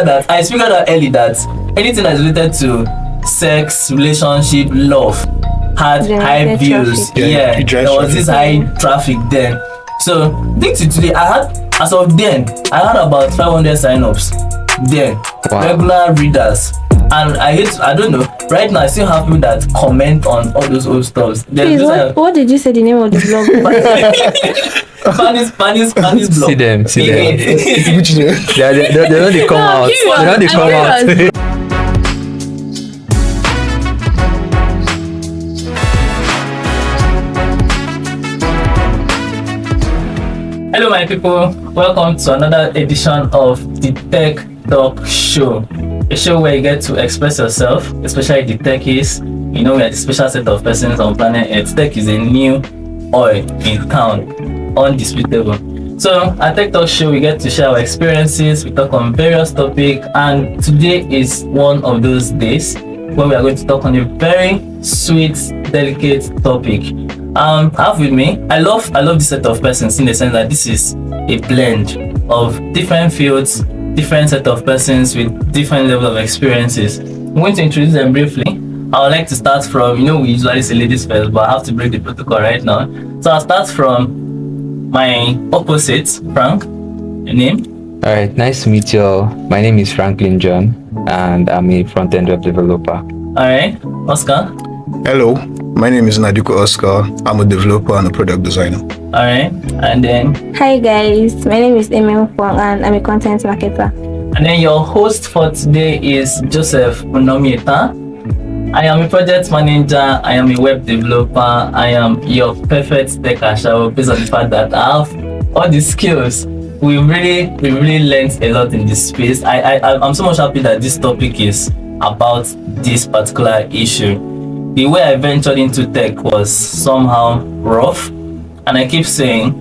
figured out early that anything that's related to sex, relationship, love had high views. Yeah, there was this high traffic then. So I think today as of then, I had about 500 sign-ups then. Wow. Regular readers. And I don't know, right now I still have people that comment on all those old stuff. Please, what did you say the name of the blog? Spanish blog. See them. They don't come out. They don't come out. Hello my people, welcome to another edition of the Tech Talk Show. A show where you get to express yourself, especially the techies. You know, we are the special set of persons on planet Earth. Tech is a new oil in town, undisputable. So at Tech Talk Show, we get to share our experiences, we talk on various topics, and today is one of those days where we are going to talk on a very sweet, delicate topic. Have with me, I love this set of persons in the sense that this is a blend of different fields, different set of persons with different level of experiences. I'm going to introduce them briefly. I would like to start from, we usually say ladies first, but I have to break the protocol right now. So I'll start from my opposite, Frank. Your name? Alright, nice to meet you all. My name is Franklin John, and I'm a front-end web developer. Alright, Oscar? Hello, my name is Naduko Oscar. I'm a developer and a product designer. Alright, and then? Hi guys, my name is Emil Kwang and I'm a content marketer. And then your host for today is Joseph Unomieta. I am a project manager, I am a web developer, I am your perfect tech ashawo based on the fact that I have all the skills. We really learned a lot in this space. I'm so much happy that this topic is about this particular issue. The way I ventured into tech was somehow rough, and I keep saying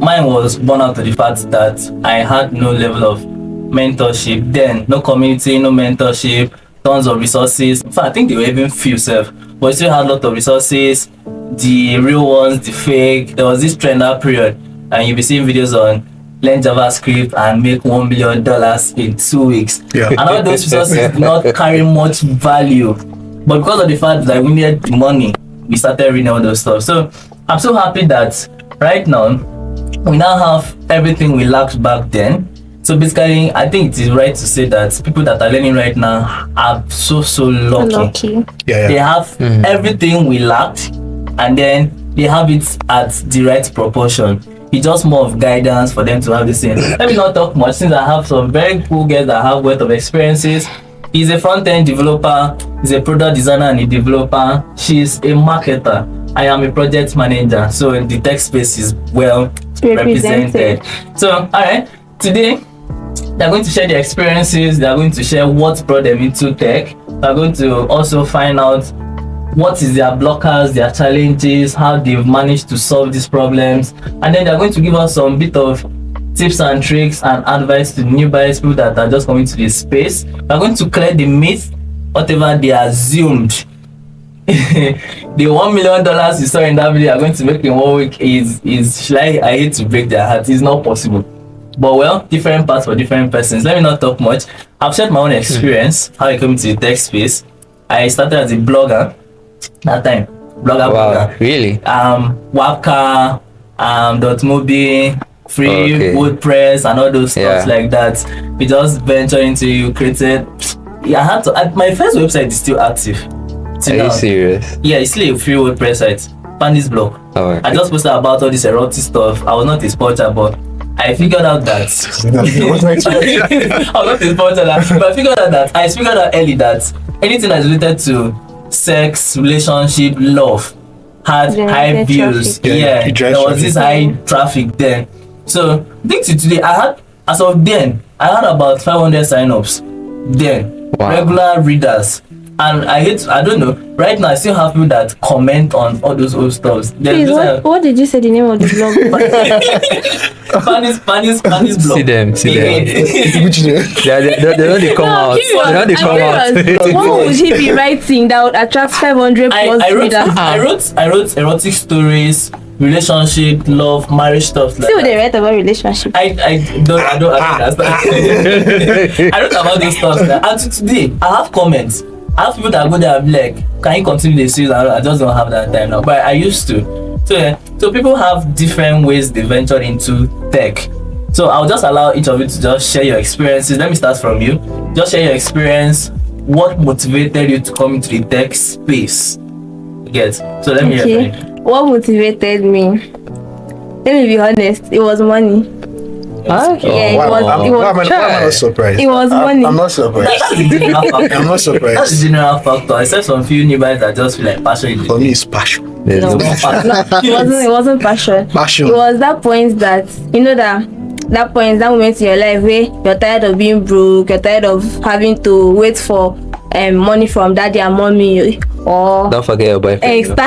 mine was born out of the fact that I had no level of mentorship then, no community, no mentorship, tons of resources. In fact, I think they were even few self, but I still had a lot of resources, the real ones, the fake. There was this trend period, and you'll be seeing videos on learn JavaScript and make $1 million in 2 weeks. Yeah. And all those resources did not carry much value. But because of the fact that we needed the money, we started reading all those stuff. So I'm so happy that right now, we now have everything we lacked back then. So basically, I think it is right to say that people that are learning right now are so lucky. Yeah. They have everything we lacked, and then they have it at the right proportion. It's just more of guidance for them to have this thing. Let me not talk much since I have some very cool guys that have wealth of experiences. He's a front-end developer, he's a product designer and a developer. She's a marketer. I am a project manager. So the tech space is well represented. So, alright, today they're going to share their experiences, they're going to share what brought them into tech. They're going to also find out what is their blockers, their challenges, how they've managed to solve these problems. And then they're going to give us some bit of tips and tricks and advice to newbies, people that are just coming to this space. We're going to clear the myth, whatever they assumed. The $1 million you saw in that video are going to make in 1 week is like, I hate to break their heart, it's not possible. But well, different paths for different persons. Let me not talk much. I've shared my own experience, how I came to the tech space. I started as a blogger that time. Blogger. Really? Wapka, .mobi, free WordPress and all those stuff like that. We just ventured into created. I had to. My first website is still active. Are you serious? Yeah, it's still a free WordPress site. Pandis blog. Oh, okay. I just posted about all this erotic stuff. I was not a sporter, but I figured out that I was not a sporter, but I figured out early that anything that's related to sex, relationship, love had high views. Yeah, there was this high traffic then. So I think today as of then, I had about 500 sign-ups then. Wow. Regular readers. And I don't know, right now I still have people that comment on all those old stuff. Please, what did you say the name of the blog? Spanish blog. See them. They don't come out. They don't come out. What would he be writing that would attract 500 plus readers? I wrote erotic stories, relationship, love, marriage stuff like See what that. they write about relationship. I don't understand. I don't know about those stuff. And today, I have comments. I have people that go there and be like, can you continue the series? I just don't have that time now. But I used to. So people have different ways they ventured into tech. So I'll just allow each of you to just share your experiences. Let me start from you. Just share your experience. What motivated you to come into the tech space? Yes. So let me hear from you. What motivated me? Let me be honest. It was money. Huh? Yeah, it was. Why am I not surprised? It was money. I'm not surprised. That's the general factor. I'm not That's surprised. the general factor. Except some few newbies that just feel like passion. For me, it's passion. There's No. no- It wasn't passion. Passion. It was that point that that moment in your life where you're tired of being broke, you're tired of having to wait for money from daddy and mommy, or Don't forget your boyfriend.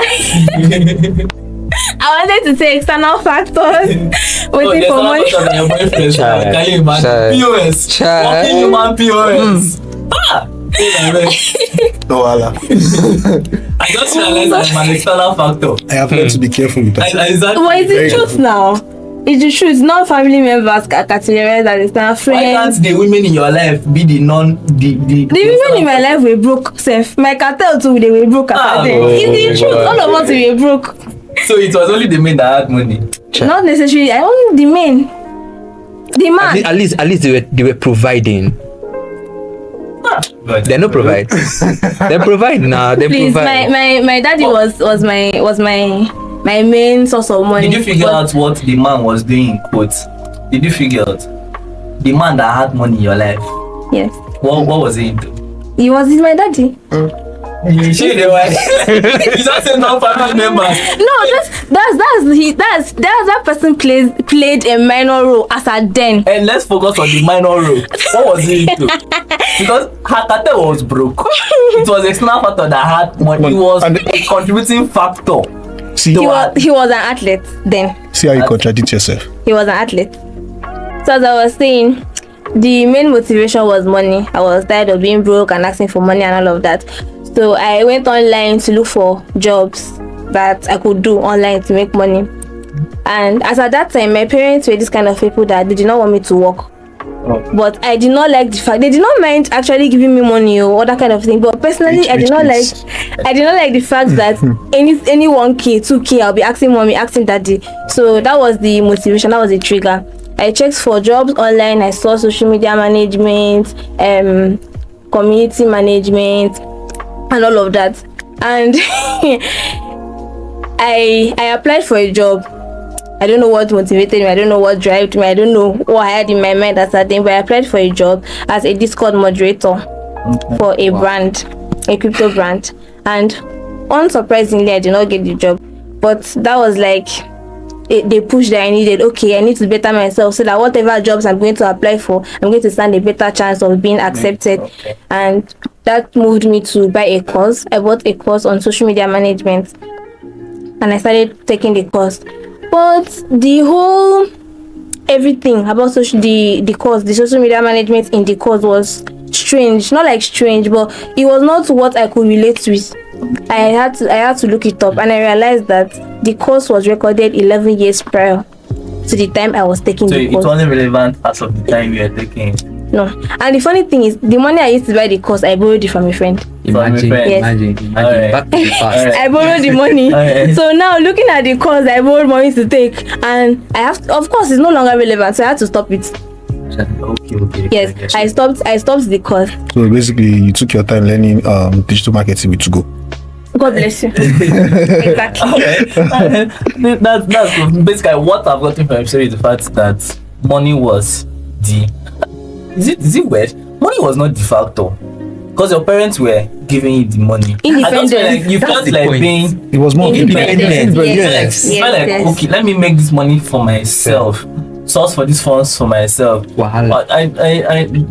I wanted to say external factors waiting for money. Your boyfriend, Child. can you imagine? Child. POS. Child. Working human POS. No, Allah. I just realized I'm an external factor. I have learned to be careful with that. Exactly. But it's the Very truth now. It's the truth. Not family members categorized as external Why friends. can't the women in your life be the The women in my life were broke. Self, my cartel too, they were broke after them. It's the truth. All of us were broke. So it was only the men that had money. Not necessarily. I only the men. The man. At least they were providing. But They no provide. They provide now. They Please, provide. my daddy was my main source of money. did you figure But out what the man was doing in quotes? Did you figure out the man that had money in your life? Yes, What was he into? he's my daddy. You should know why. You just said no family members. No, that person played a minor role as a den. And let's focus on the minor role. What was he into? Because her cartel was broke. It was external factor that had money. It was And- a contributing factor. See, He was an athlete then. see how you contradict yourself. He was an athlete. So as I was saying, the main motivation was money. I was tired of being broke and asking for money and all of that. So I went online to look for jobs that I could do online to make money. And as at that time, my parents were this kind of people that they did not want me to work. But I did not like the fact they did not mind actually giving me money or that kind of thing. But personally, I did not like the fact that any 1K, 2K, I'll be asking mommy, asking daddy. So that was the motivation, that was the trigger. I checked for jobs online. I saw social media management, community management, and all of that. And I applied for a job. I don't know what motivated me. I don't know what drove me. I don't know what I had in my mind at that time. But I applied for a job as a Discord moderator for a brand, a crypto brand. And unsurprisingly, I did not get the job. But that was like they pushed that I needed. Okay, I need to better myself so that whatever jobs I'm going to apply for, I'm going to stand a better chance of being accepted. Okay. And that moved me to buy a course. I bought a course on social media management, and I started taking the course. But the whole everything about the course, the social media management in the course was strange. Not like strange, but it was not what I could relate with. I had to look it up, and I realized that the course was recorded 11 years prior to the time I was taking So the it course. wasn't relevant as of the time you were taking it. No. And the funny thing is, the money I used to buy the course, I borrowed it from a friend. Imagine. Yes. Back to the past. Alright. I borrowed the money. Okay. So now looking at the course I borrowed money to take, and I have of course it's no longer relevant, so I had to stop it. Okay. Yes, I stopped the course. So basically, you took your time learning digital marketing with to go. God bless you. Exactly. Okay. that's basically what I've gotten from episode is the fact that money was the is it weird? Money was not the factor. Because your parents were giving you the money. I just feel like you That's felt the like point. being It was more of independent. Yes. You felt like Yes. okay, let me make this money for myself. Source for these funds for myself. Wahala. But I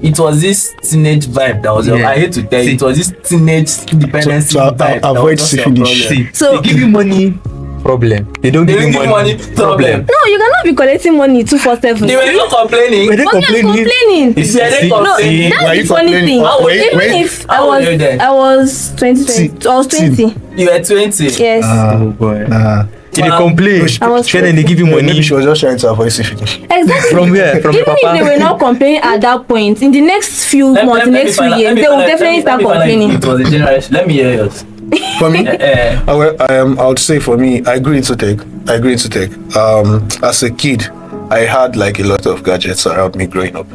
it was this teenage vibe that was Yeah. I hate to tell you, See. it was this teenage independence To vibe. that avoid was just your syphilis. problem. See, So- they give you money, problem. They don't They give didn't you give money, money, problem. No, you cannot be collecting money 247. They were not complaining. Were they But I'm complaining? complaining. They were See, not No, complaining. Why that's you the funny complaining? thing. How old- Even wait. if How old were you then? I was 20, I was 20. See. Yes. Oh boy. Ah. Did they complain? I was Then they give you money. Maybe she was just trying to avoid CFP. Exactly. From where? From Even your if they papa? were not complaining at that point, in the next few months, next few years, they will definitely start complaining. It was a generation. Let me hear yours. For me, Eh, I would say for me, I agree to take. As a kid, I had like a lot of gadgets around me growing up.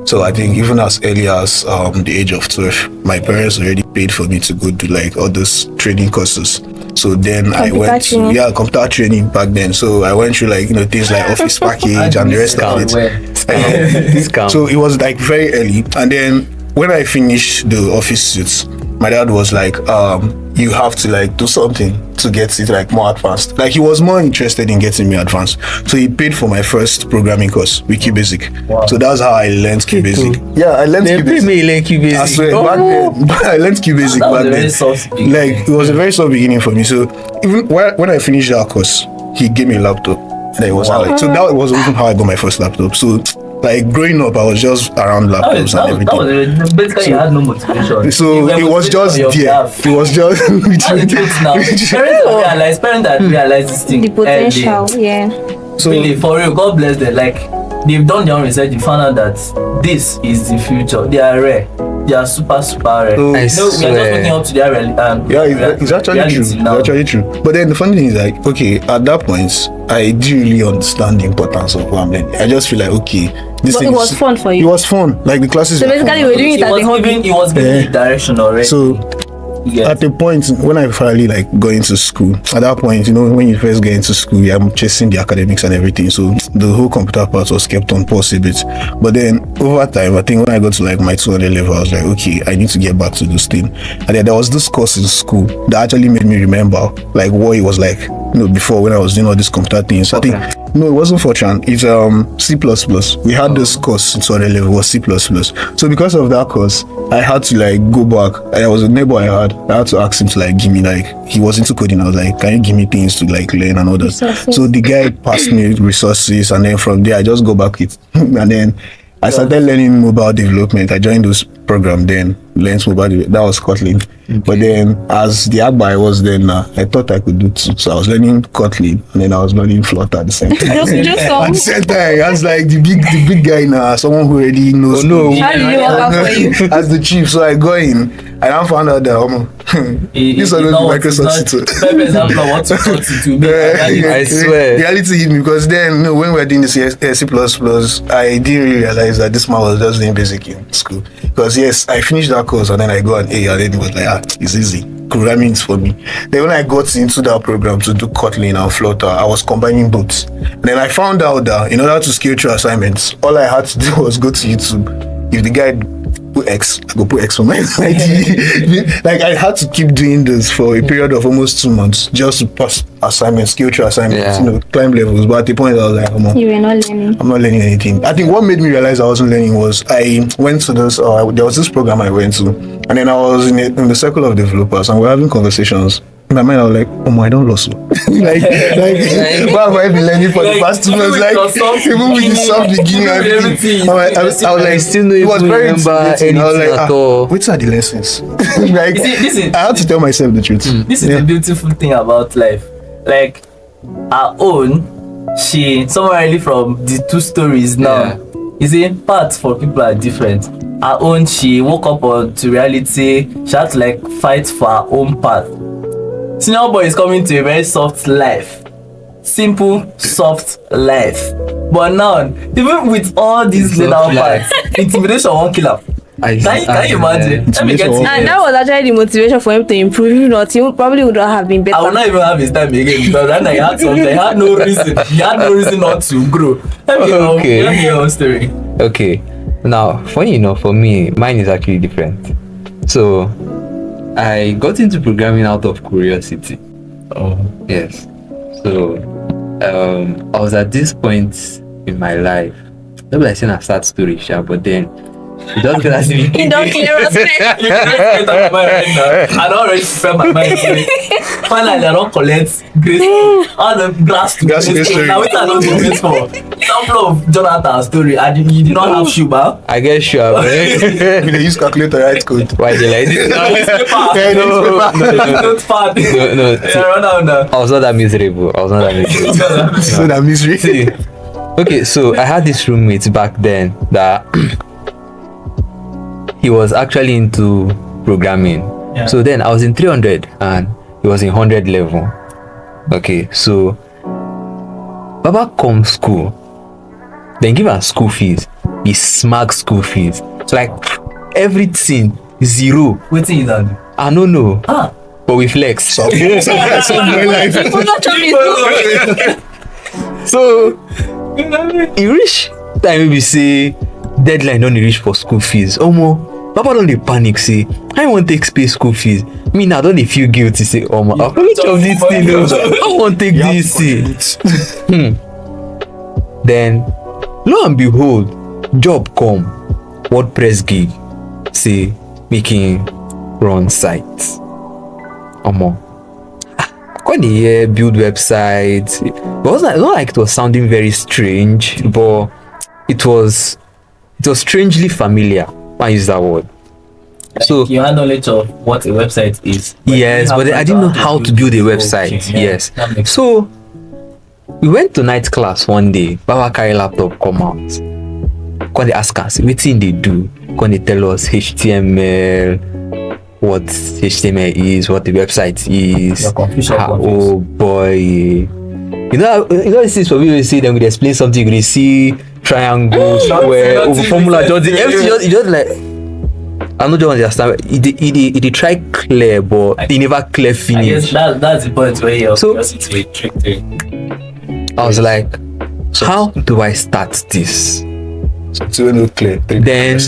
So I think even as early as the age of 12, my parents already paid for me to go do like all those training courses. So then I went to computer training back then. So I went through like things like office package and the rest of it. Scam. So it was like very early. And then when I finished the office suits, my dad was like, you have to like do something to get it like more advanced. Like he was more interested in getting me advanced. So he paid for my first programming course with QBasic. Wow. So that's how I learned QBasic. Yeah, I learned They pay QBasic. me like you I basic. swear, back then, I learned QBasic that was back a very then. soft beginning. Like it was a very soft beginning for me. So even when I finished that course, he gave me a laptop. And it was like, so that was even how I got my first laptop. So like growing up, I was just around laptops and everything. Basically, you had no motivation. So it was just there. It was just. Parents that realize this thing. The potential, yeah. So Really, for real, God bless them. Like, they've done their own research, they found out that this is the future. They are rare. They are super, super rare. Oh, We I are just looking up to their it's actually true. It's now. actually true. But then the funny thing is like, okay, at that point, I didn't really understand the importance of what I'm learning. I just feel like, okay, this But thing it was fun for It you. was fun. Like the classes. So were basically, fun. we're doing it as a hobby. It was giving you direction already. So Yes. at the point when I finally like got into school, at that point, when you first get into school, I'm chasing the academics and everything. So the whole computer part was kept on pause a bit. But then over time, I think when I got to like my 200 level, I was like, okay, I need to get back to this thing. And then there was this course in school that actually made me remember like what it was like, before when I was doing all these computer things. I think no, it wasn't Fortran. It's C++. We had this course in 200 level was C++. So because of that course, I had to like go back. I was a neighbor I had to ask him to like give me like, he was into coding. I was like, can you give me things to like learn and all that? Resources. So the guy passed me resources, and then from there I just go back it. And then I started learning mobile development. I joined this program then, learned mobile development. That was Kotlin. But then as the Agba I was then, I thought I could do two. So I was learning Kotlin and then I was learning Flutter at the same time. Just At the same time, I was like the big guy now, someone who already knows. Oh, no. me. How did it work out for you? As the chief, so I go in and I found out that this one was Microsoft too. Perfect example of what to talk to me. I swear. Reality hit me because then when we were doing the C++, I didn't really realize that this man was just doing basic in school. Because yes, I finished that course and then I go and A and then it was like, it's easy. Programming is for me. Then when I got into that program to do Kotlin and Flutter, I was combining both. Then I found out that in order to scale through assignments, all I had to do was go to YouTube. If the guy put X, I go put X for my ID. Like I had to keep doing this for a period of almost 2 months just to pass assignments, scale through assignments, climb levels. But at the point I was like, You were not learning. I'm not learning anything. I think what made me realize I wasn't learning was I went to this, there was this program I went to, and then I was in the circle of developers and we're having conversations. In my mind, I was like, I don't lose. like, what have I been learning for the past 2 months? Like, even with the soft beginning, everything. I was like, still know it was very remember intimidating. I was anything like, at all. which are the lessons? Like, This is I had to tell myself the truth. This is the beautiful thing about life. Like, our own, she summarily from the two stories now. You see, paths for people are different. Our own, she woke up to reality. She had to like fight for her own path. Senior boy is coming to a very soft life. Simple, soft life. But now, even with all these little parts, intimidation won't kill him. Can you imagine? Let me get it. And that was actually the motivation for him to improve. If not, he probably would not have been better. I will not even have his time again because right now he had something. He had no reason. He had no reason not to grow. Let me hear your own story. Okay. Now, funny enough, for me, mine is actually different. So, I got into programming out of curiosity. Oh. Yes. So, I was at this point in my life. Maybe I seen a sad story, but then You just get as if You don't clear us. I don't already prepare my mind. Finally, I don't collect grace. All the grass to Grass to grace. grace Now, what I don't do this for? Example of Jonathan's story. You did not have Shuba. I get sure. They use calculator write code. Why they like this? Not fun. No. Yeah, run out now. I was not that miserable. So that misery. See, okay, so I had this roommate back then that he was actually into programming. Yeah. So then I was in 300 and he was in 100 level. Okay, so Baba come school, then give us school fees. He smag school fees. So like everything zero. Waiting is that? I don't know, Ah. but we flex. So my life. People not tell me so. So e reach time we say deadline don dey reach for school fees. Papa don dey panic say I wan take pay school fees. Me now don dey feel guilty say I follow chop this thing I wan take this thing. Then lo and behold, job come, WordPress gig say make him run site. When they hear build websites, it was not like it was sounding very strange, but it was strangely familiar. I use that word. So You had knowledge of what a website is. yes, but I didn't know how to build a website. Okay, yeah, Yes. that makes So we went to night class one day. Baba carry laptop come out. When they ask us, wetin they do? When they tell us HTML, what HTML is, what the website is. Your confusion Ah, confused. oh boy. You know this is for me. We say then we explain something. We see triangle, square, over formula. Everything just like. I don't understand. He try clear, but he never clear I guess finish. that's the point where your So- curiosity will trick you. I was like, how do I start this? So no clear. Then-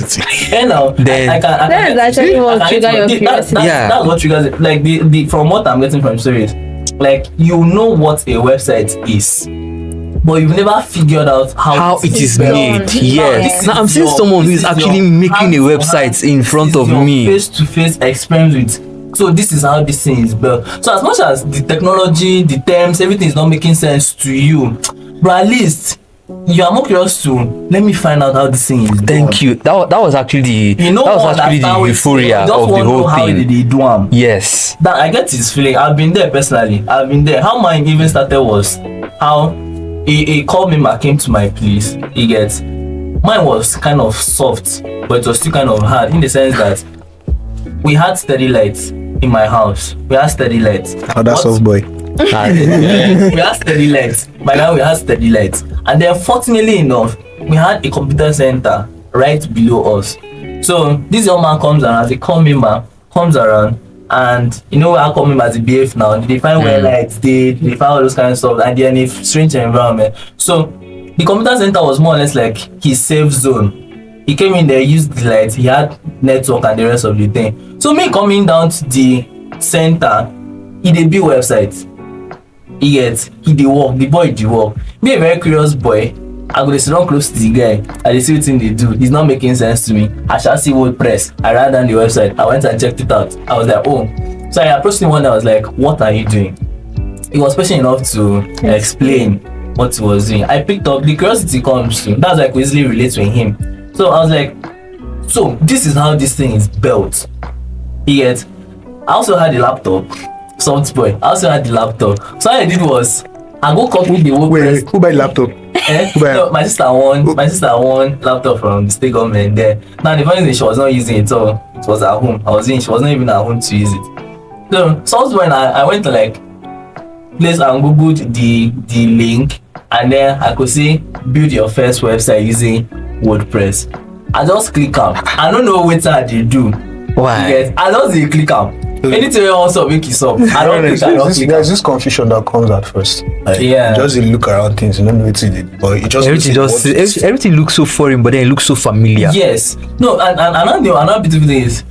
Yeah, now Then- I can That is actually what trigger your curiosity. Yeah. That's what triggers it. Like the from what I'm getting from stories, like you know what a website is, but you've never figured out how It is built. made. This Yes. is Now I'm seeing someone who is actually making a website in front of me. Face to face experience with. So this is how this thing is built. So as much as the technology, the terms, everything is not making sense to you, but at least you are more curious to let me find out how this thing is done. Thank you. That was actually You know that was what, actually the that's how euphoria you just of the want to know whole how thing. did they do am. Yes. That I get his feeling. I've been there personally. I've been there. How mine even started was how a call member came to my place. He gets mine was kind of soft, but it was still kind of hard in the sense that we had steady lights in my house. We had steady lights. Oh, that's But- soft boy. we had steady lights. By now we had steady lights. And then fortunately enough, we had a computer center right below us. So this young man comes around, the call member comes around, and you know how call members behave now. They find where lights, they find all those kind of stuff, and they're in a strange environment. So the computer center was more or less like his safe zone. He came in there, used the lights, he had network and the rest of the thing. So me coming down to the center, he dey build website. He dey work, the boy dey work. Me a very curious boy, I go dey sit down close to the guy, I dey see wetin dey do. It's not making sense to me. I shall see WordPress. I ran down the website, I went and checked it out. I was like, oh. So I approached him one day, I was like, what are you doing? He was patient enough to explain what he was doing. I picked up, the curiosity comes to, that's like we easily relate to him. So I was like, so this is how this thing is built. I also had a laptop, soft boy. I also had the laptop. So what I did was, I go copy the WordPress. Wait, who buy laptop? Who buy? No, my sister won laptop from the state government there. Now the funny thing, she was not using it, so it was at home. She was not even at home to use it. So soft boy, I went to like place and googled the link, and then I could see build your first website using WordPress. I just click am. I don't know what I dey do. Why? Yes, I just dey click am. Anything wey wan sup, make e sup. I don't click, I don't click am. There's this confusion that comes at first. Like, Yeah. you just dey look around things, you don't know what it is, but it just Everything looks so foreign, but then it looks so familiar. Yes. No, and another beautiful thing is,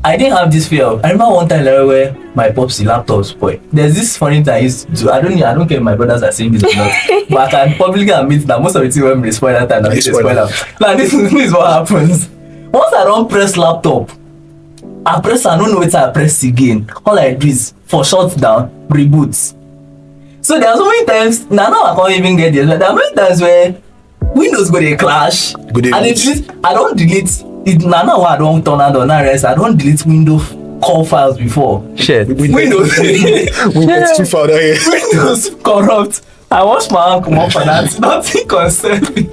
I didn't have this fear of. I remember one time like, where my pop's laptop spoiled. There's this funny thing I used to do. I don't care if my brothers are saying this or not, but I can publicly admit that most of the things when they spoil that time, they spoil them. Now this is what happens. Once I don't press laptop, I press, I don't know what I press again. All I do is for shutdown, reboot. So there are so many times, now I can't even get this, but there are many times where Windows go dey clash. Go dey And boot. it, I don't delete it. Now I don't turn on the rest. I don't delete Windows call files before. Shit. Windows. Windows too far down here. Windows corrupt. I wash my hand come up for that. Nothing concern me.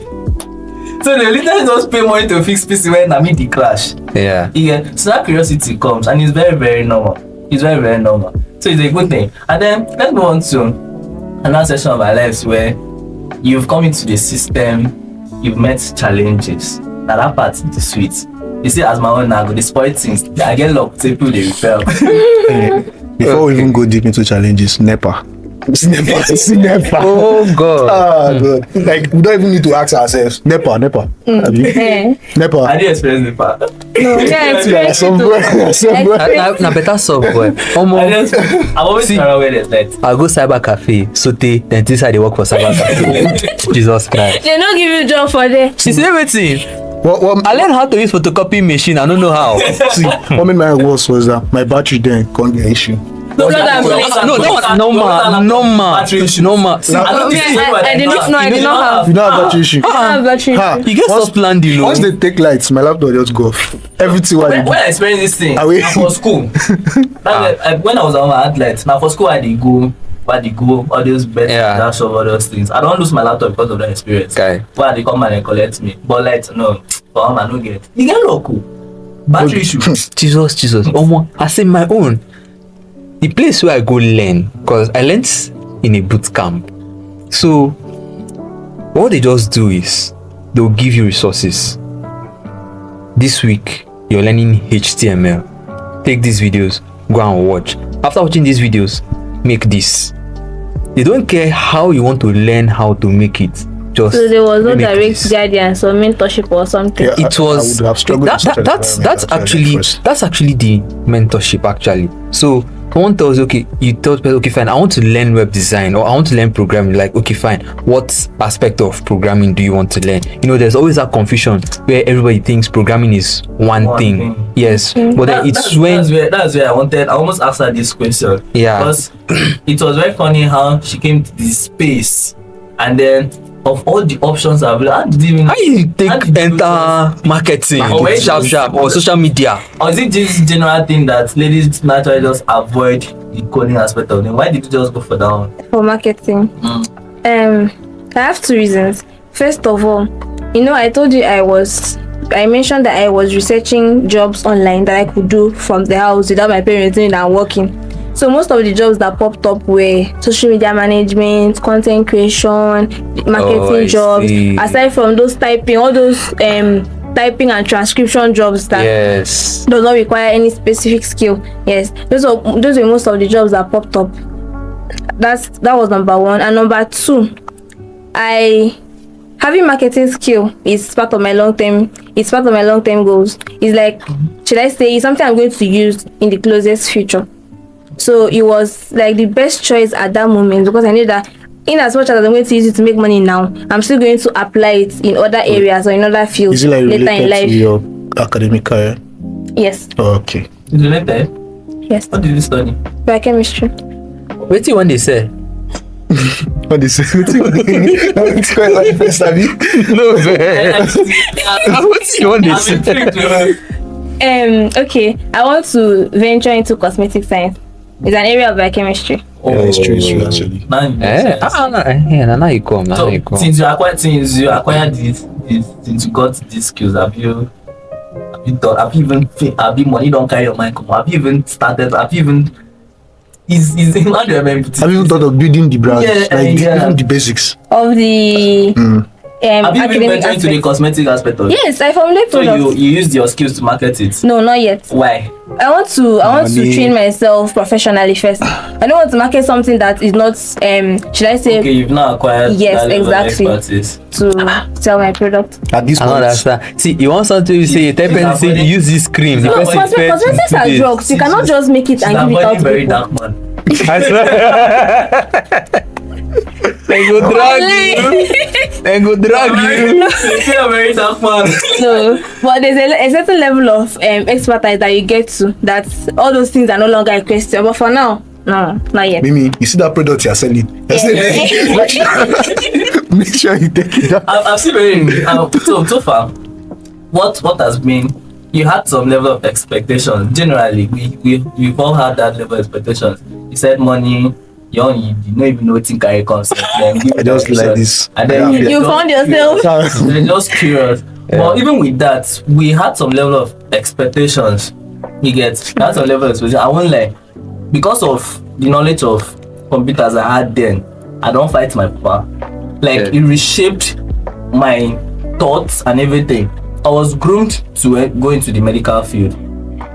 So they literally just pay money to fix PC when I mean the crash. Yeah. Yeah. So that curiosity comes and it's very, very normal. It's very, very normal. So it's a good thing. And then let's move on to another section of our lives where you've come into the system, you've met challenges. Now that part is sweet. You see, as my own now, they spoil things. I get locked, people they repel. Before we even go deep into challenges, NEPA. It's NEPA. Oh God. Ah, God. Like, we don't even need to ask ourselves. NEPA. Have you? Eh. I NEPA. didn't experience the part. No, yeah, experience Some it boy. too. Some boy. Na better software. I've always been around where there's light. I go cyber cafe, sote, then this side they work for cyber cafe. Jesus Christ. They don't give you job for there. She said everything. What I learned how to use photocopy machine. I don't know how. see, what made my worse was that my battery then can't get issue. No, that was normal. See, I did not know. I did not have. You don't have battery issue. I don't have battery. Ha. issue. you get Once- soft land, you know. Once they take lights, my laptop just go off. Everything what I When I experienced this thing, Are we- na for school. When I was on my athlete, now for school I did go, all those bets, Yeah. dash of all those things. I don't lose my laptop because of that experience. Okay. Why they come and collect me? But like no, for him I no get. You get local battery issue. Jesus. Omo, I say my own. The place where I go learn, cause I learned in a boot camp. So what they just do is they'll give you resources. This week you're learning HTML. Take these videos, go and watch. After watching these videos, make this. They don't care how you want to learn how to make it. Just So there was no make direct this. guidance or mentorship or something. Yeah. It I was would have struggled in such an that's environment, actually, first. that's actually the mentorship actually. So someone tells you, okay, you tell people, okay fine, I want to learn web design or I want to learn programming. Like, okay fine, what aspect of programming do you want to learn? You know, there's always that confusion where everybody thinks programming is one thing. Yes, but then it's when that's where I almost asked her this question. Yeah. Because it was very funny how she came to this space and then of all the options available, I didn't even how you how take did you enter marketing, Or where sharp or social media. or is it this general thing that ladies naturally just avoid the coding aspect of them? Why did you just go for that one? For marketing. I have two reasons. First of all, I told you I mentioned that I was researching jobs online that I could do from the house without my parents doing and working. So most of the jobs that popped up were social media management, content creation, marketing I jobs. see. Aside from those typing, all those typing and transcription jobs that Yes. does not require any specific skill. Yes, those were most of the jobs that popped up. That was number one. And number two, having marketing skill is part of my long-term goals. It's like, should I say, it's something I'm going to use in the closest future. So it was like the best choice at that moment because I knew that in as much as I'm going to use it to make money now, I'm still going to apply it in other areas or in other fields Is it like later in related life. to your academic career? Yes. Oh, okay. Is it related? Yes. What did you study? Biochemistry. Wait till when they say. What is it? It's quite like first, have you? No, man. What's you want to I'm say? intrigued, Okay, I want to venture into cosmetic science. It's an area of biochemistry. Yeah, it's true actually. Now you make Eh? sense. Now you come. Now So you come. since you acquired this, since you got these skills, have you done? Have you money don't carry your mind? Come on, have you even started? Have you even is how do I remember? Have you thought of building the brand? Yeah, yeah. Even the basics. Of the Have you even academic ventured into the aspect. cosmetic aspect of it? Yes, I formulate So products. you used your skills to market it. No, not yet. Why? I want to Money. train myself professionally first. I don't want to market something that is not should I say Okay, you've now acquired Yes, that level of exactly. expertise. to sell my product. At this I don't point, understand. See, you want something you say, you tell person say you use this cream. The No, person expects cosmetics to are do this. drugs. You cannot just make it She's and give it out avoiding to very people. dark man. I swear. They go drag you. They go drag you. You see a very dark man. No, but there's a certain level of expertise that you get to, that all those things are no longer a question. But for now, no, not yet. Mimi, you see that product you're selling? Make sure you take it out. I've seen very so far. What has been, you had some level of expectations. Generally, we've all had that level of expectations. You said money, you don't even know what in carry concept. Then I just like this. And then You found yourself. They're just curious. Yeah. But even with that, we had some level of expectations. You get that's a level of expectation. I won't lie. Because of the knowledge of computers I had then, I don't fight my papa. Like it reshaped my thoughts and everything. I was groomed to go into the medical field.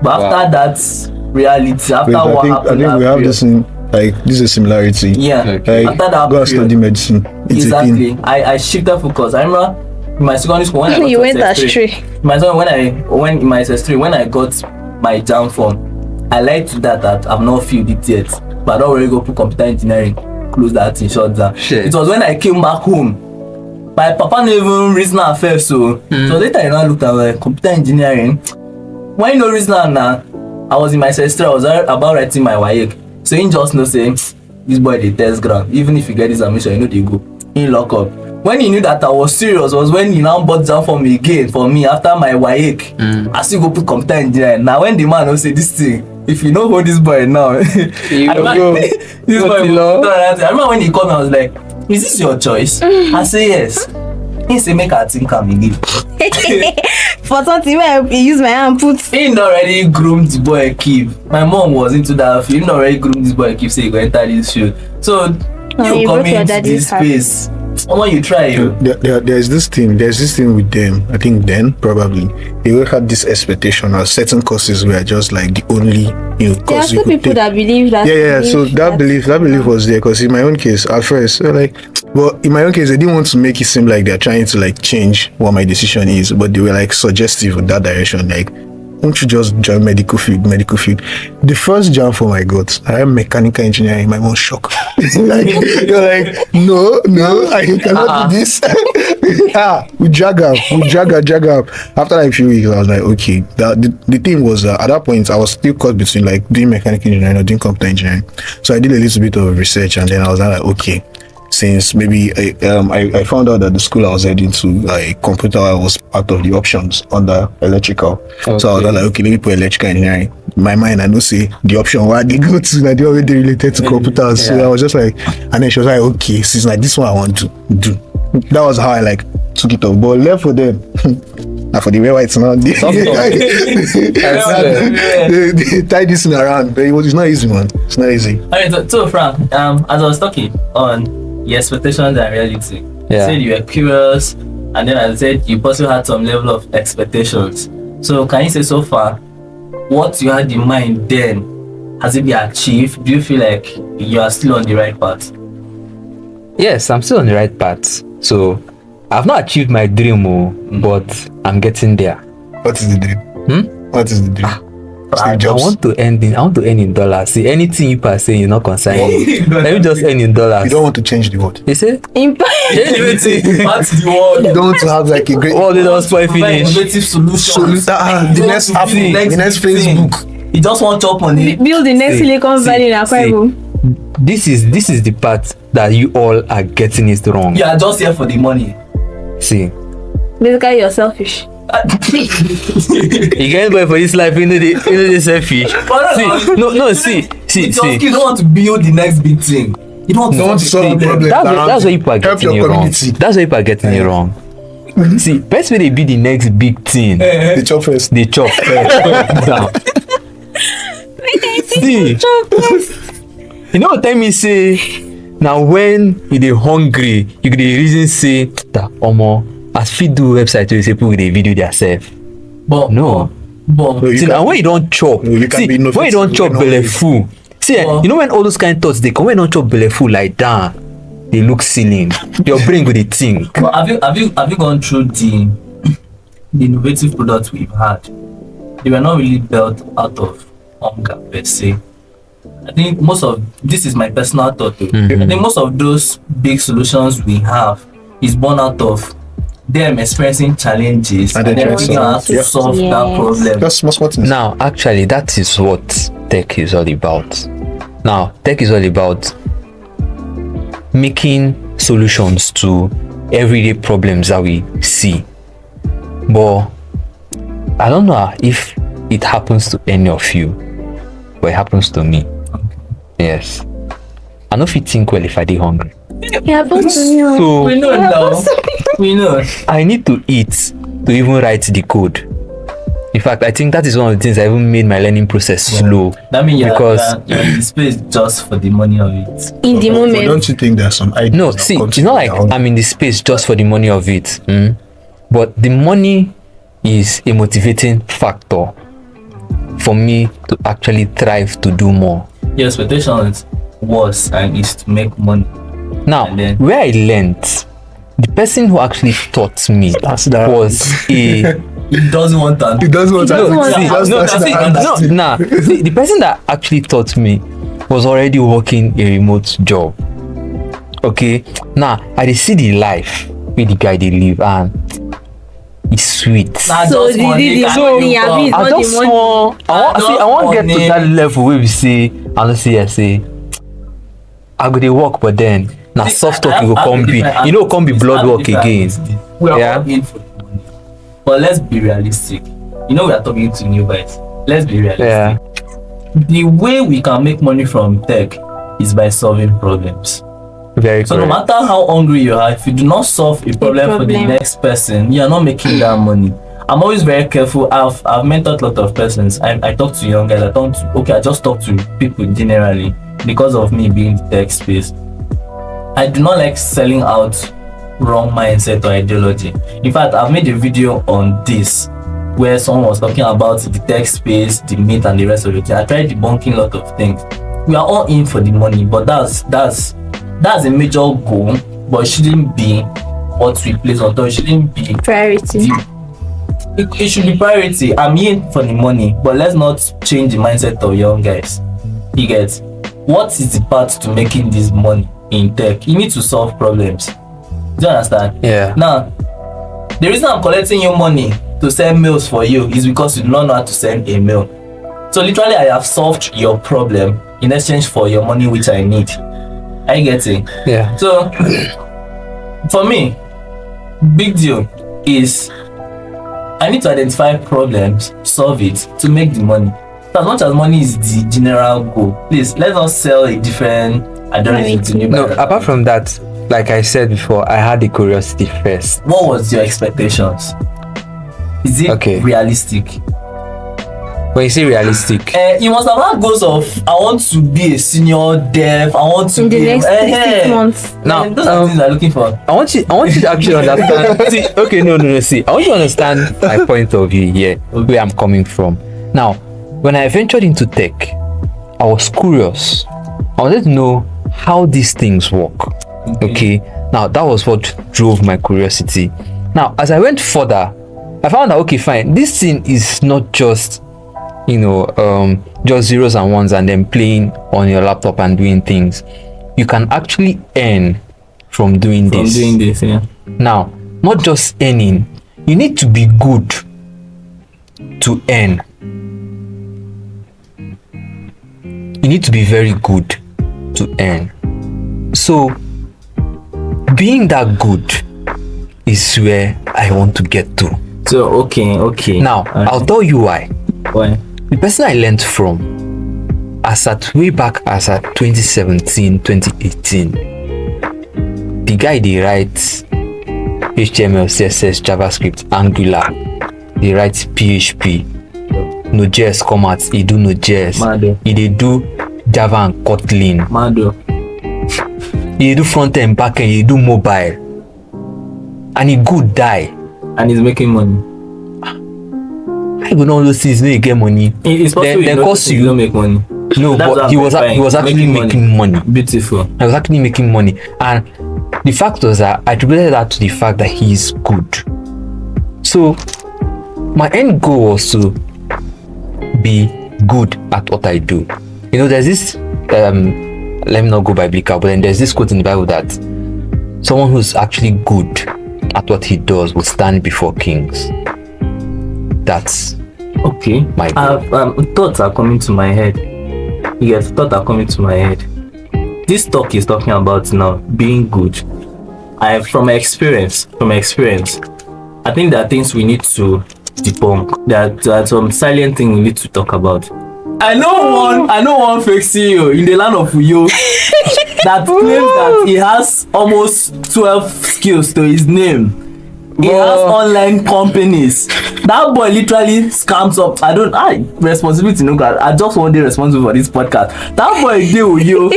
But after that reality, after Wait, what I happened, think we that have period, this in, like, this is a similarity. yeah. Okay. After that Go and study period, medicine. It's a thing. exactly. I shifted focus. I remember in my secondary school when I got You to went SS3, astray. when in my SS3 when I got my jam form, I lied to that I've not filled it yet. But I don't really go put computer engineering, close that thing, shut down. Shit. It was when I came back home. My papa never even reason at first, so later I now looked at like computer engineering. Why no reason now? I was in my sister, I was about writing my WAEC. So he just know say this boy dey test ground. Even if you get this admission, you know they go. He lock up. When he knew that I was serious was when he now bought down for me again for me after my WAEC. I still go put computer engineering. Now when the man will say this thing, if you know who this boy now, I go. this Go boy. to law. I remember when he called me, I was like, "Is this your choice?" I say yes. He say make I think am again. For something where I use my hand put. He not already groomed the boy keep. My mom was into that field. He not already groomed this boy keep say he go enter this field. So Oh, you you come broke your into daddy's this heart. space. When you try you. There's this thing with them. I think then probably they will have this expectation of certain courses were just like the only There are course you still could people take. that believe that. So that belief was there, because in my own case at first in my own case they didn't want to make it seem like they're trying to like change what my decision is, but they were like suggestive in that direction, like, won't you just join medical field? The first jam for my God, I am mechanical engineering. My mom shock. Like, you're like, no, I cannot do this. We drag up. After like a few weeks, I was like, okay. The thing was at that point I was still caught between like doing mechanical engineering or doing computer engineering. So I did a little bit of research, and then I was like, okay. Since maybe I found out that the school I was heading to, computer was part of the options under electrical. Okay. So I was like, okay, let me put electrical engineering. In my mind, I know say the option where they go to, that they already related to computers. So I was just like, and then she was like, okay, since like this one I want to do. That was how I like took it off. But left for them. And for the way whites now, they tie this thing around. But it's not easy, man. It's not easy. Okay, so Frank, as I was talking on your expectations and reality, you said you were curious, and then I said you also had some level of expectations. So can you say so far what you had in mind then, has it been achieved? Do you feel like you are still on the right path? Yes, I'm still on the right path. So I've not achieved my dream, but I'm getting there. What is the dream? What is the dream? I want to earn in dollars. See, anything you are saying, you're not consigning. Let me just earn in dollars. You don't want to change the world. You say? What's the word? You don't want to have like a great All the dollars spoil finish. Innovative solutions. the next Apple, the next Facebook. You just want top on it. Build the next Silicon Valley in Akwa Ibom. This is the part that you all are getting it wrong. You are just here for the money. See, Basically, you're selfish. you can't buy for this life, you know the selfish. See, You don't want to build the next big thing. You don't want to solve the problem. That's why people are Help getting your it wrong. community. That's why people are getting it wrong. See, best way they be the next big thing. The chop first. They chop down. See, you know what time me say? Now when you dey hungry, you go dey reason say that omo, as fit do website wey say people dey video themselves. But No. See, now when you don't chop, you can see, be when you don't chop belle full, see, you know when all those kind of thoughts they come, when you don't chop belle full like that, they look silly. Your brain go dey think. But have you gone through the innovative products we've had? They were not really built out of hunger per se. I think most of this is my personal thought. I think most of those big solutions we have is born out of them experiencing challenges And and then then trying figuring out how to to- solve that Yes. problem. That's small things. Now, actually, that is what tech is all about. Now, tech is all about making solutions to everyday problems that we see. But I don't know if it happens to any of you, but it happens to me. Yes. I know if you think well if I dey hungry. Yeah, but So We know now. We know. I need to eat to even write the code. In fact, I think that is one of the things that even made my learning process slow. That means Because- you're in the space just for the money of it. in the But moment. don't you think there's some ideas? No, that see, come it's to not you like that are- I'm in the space just for the money of it. But the money is a motivating factor for me to actually thrive to do more. Your expectations was and is to make money. Now, And then- where I learned, the person who actually taught me That's that. was a He doesn't want that. He doesn't want doesn't to want see, that. Just no, that's see, that. no, nah. See, the person that actually taught me was already working a remote job. Okay, now I dey see the life where the guy dey live and it's sweet. Nah, So just the money can money, you abi, come. it's I not just the money. want, I want get to money. that level where we say, I don't see, I say, I go dey work, but then now soft talk you go come be, you know, come be blood work again. We are Yeah. all in for the money. But let's be realistic. You know we are talking to new guys. Let's be realistic. Yeah. The way we can make money from tech is by solving problems. Very So no correct. matter how hungry you are, if you do not solve a problem for the problem. next person, you are not making that money. I'm always very careful. I've mentored a lot of persons. I talk to young guys. I just talk to people generally because of me being in the tech space. I do not like selling out wrong mindset or ideology. In fact, I've made a video on this where someone was talking about the tech space, the myth, and the rest of it. I tried debunking a lot of things. We are all in for the money, but that's a major goal, but it shouldn't be what we place on top. It shouldn't be Priority. it should be priority. I'm in for the money, but let's not change the mindset of young guys. You get what is the path to making this money in tech? You need to solve problems. Do you understand? Yeah. Now, the reason I'm collecting your money to send mails for you is because you do not know how to send a mail. So literally, I have solved your problem in exchange for your money, which I need. Are you getting? Yeah. So, for me, big deal is I need to identify problems, solve it to make the money. So as much as money is the general goal, please let's not sell a different identity to new No, buyers. apart from that, like I said before, I had the curiosity first. What was your expectations? Is it Okay. realistic? When you say realistic, You must have had goals of I want to be a senior dev. I want to In the be next 6 months. Now, those are things I'm looking for. I want you to actually understand. See, okay, no. See, I want you to understand my point of view here, where I'm coming from. Now, when I ventured into tech, I was curious. I wanted to know how these things work. Okay. Now, that was what drove my curiosity. Now, as I went further, I found that okay, fine. This thing is not just just zeros and ones and then playing on your laptop and doing things. You can actually earn from doing From this. doing this, yeah. Now, not just earning, you need to be good to earn. You need to be very good to earn. So, being that good is where I want to get to. So okay. Now, I'll tell you why. Why? The person I learned from, as at way back as at 2017, 2018, the guy they write HTML, CSS, JavaScript, Angular, they write PHP, Node.js come out, he do Node.js, Mado. he dey do Java and Kotlin, Mado. he dey do front end, back end, he do mobile, and he good die. And he's making money. I go know all those things, no you get money. It's possible Then cost you you. don't make money. No, That's but what he I'm was verifying. actually making money. Beautiful. I was actually making money, and the fact was that I attributed that to the fact that he is good. So my end goal was to be good at what I do. You know, there's this let me not go biblical, but then there's this quote in the Bible that someone who's actually good at what he does will stand before kings. That's Okay. my goal. Thoughts are coming to my head. Yes, thoughts are coming to my head. This talk is talking about now being good. From experience, I think there are things we need to debunk. There are some silent things we need to talk about. I know one fake CEO in the land of Uyo that claims that he has almost 12 skills to his name. He has online companies. That boy literally scams up. Responsibility no God. I just one day responsible for this podcast. That boy deal with you.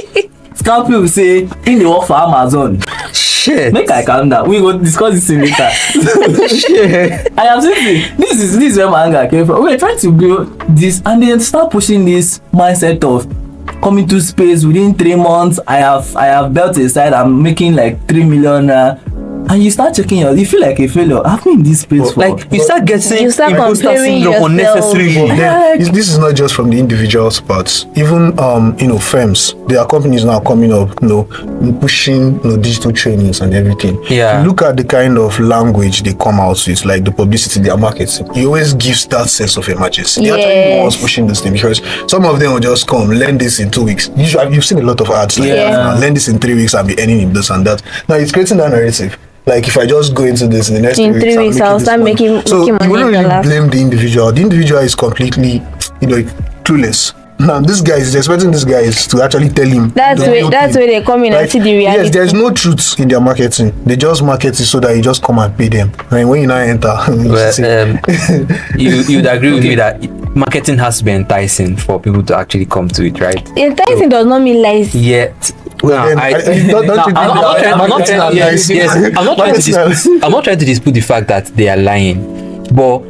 Scam people say in the work for Amazon. Shit. Make I calm down. We go discuss this in later. Shit. I am saying this is where my anger came from. We're trying to build this and then start pushing this mindset of coming to space within 3 months. I have built a site. I'm making like 3 million. And you start checking you feel like a failure. I've been in this space for Like you start getting You start imposter comparing syndrome yourself. unnecessarily. Then this is not just from the individual's parts. Even firms, there are companies now coming up, pushing digital trainings and everything. Yeah. If you look at the kind of language they come out with, like the publicity, their marketing, it always gives that sense of emergency. They're actually the ones pushing this thing because some of them will just come, learn this in 2 weeks. Usually, you've seen a lot of ads like that. Yeah. Learn this in 3 weeks and be earning in this and that. Now it's creating that narrative. Like if I just go into this in the next In 3 3 weeks, I'll this start money. making So you money wouldn't in really dollars. blame the individual. The individual is completely, clueless. Now this guy is expecting this guy is to actually tell him. That's the where real that's thing. where they come in and Right? see the reality. Yes, there's no truth in their marketing. They just market it so that you just come and pay them. And when you now enter, Well, you'd agree with me that marketing has to be enticing for people to actually come to it, right? Enticing does not mean lazy. Yet, Then, don't you think I'm not that trying. marketing Yes, advice- I'm not trying to marketing dispute. I'm not trying to dispute the fact that they are lying, but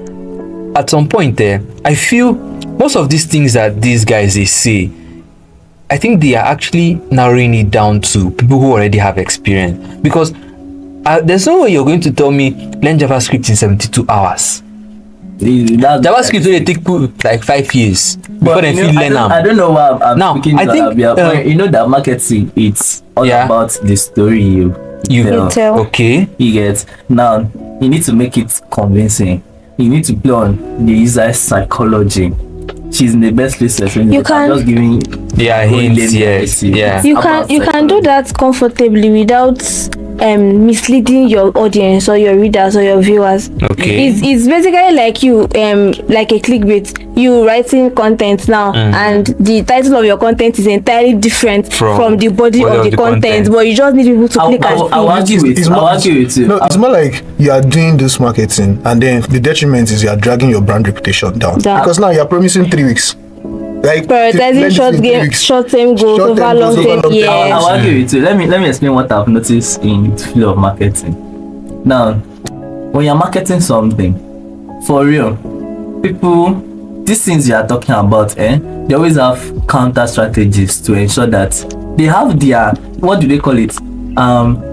at some point there, I feel most of these things that these guys they say, I think they are actually narrowing it down to people who already have experience. Because there's no way you're going to tell me learn JavaScript in 72 hours. JavaScript only take people like 5 years before they feel learn I them. don't know why I'm Now, speaking I to think, Arabia, but you know that marketing it's all Yeah. about the story you You tell. Okay. You get now you need to make it convincing. You need to play on the user's psychology. She's in the best place to explain You it. I'm can- just giving Yeah, hints. Yes. Yeah. You About can do that comfortably without misleading your audience or your readers or your viewers. Okay. It's basically like you like a clickbait. You writing content now and the title of your content is entirely different from the body of the content, but you just need people to click and I'll see. argue with It's you. I'll more- argue with you. No, it's more like you are doing this marketing and then the detriment is you are dragging your brand reputation down. Down. Because now you are promising 3 weeks. Like Prioritizing learn this in 3 weeks. short-term goals Short-term over goals long-term. over long-term. Yeah. I'll argue with you. Let me explain what I've noticed in the field of marketing. Now, when you're marketing something, for real, people, these things you are talking about, they always have counter strategies to ensure that they have their, what do they call it?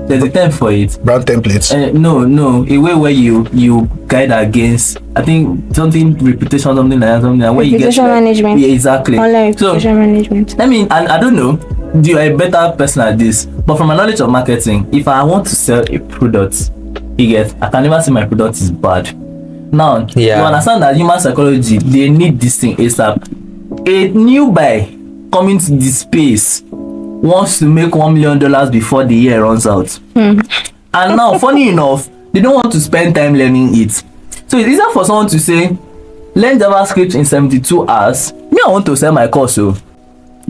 There's a term for it. Brand templates. No, a way where you guide against, I think something reputation, something like that, something like where you get Reputation management. Yeah, exactly. Online So reputation management. I mean, I don't know, you're a better person at this, but from my knowledge of marketing, if I want to sell a product, I can never say my product is bad. Now, Yeah. you understand that human psychology, they need this thing ASAP. A newbie coming to the space wants to make $1 million before the year runs out. And now, funny enough, they don't want to spend time learning it. So it's easier for someone to say, learn JavaScript in 72 hours. Me, I want to sell my course, so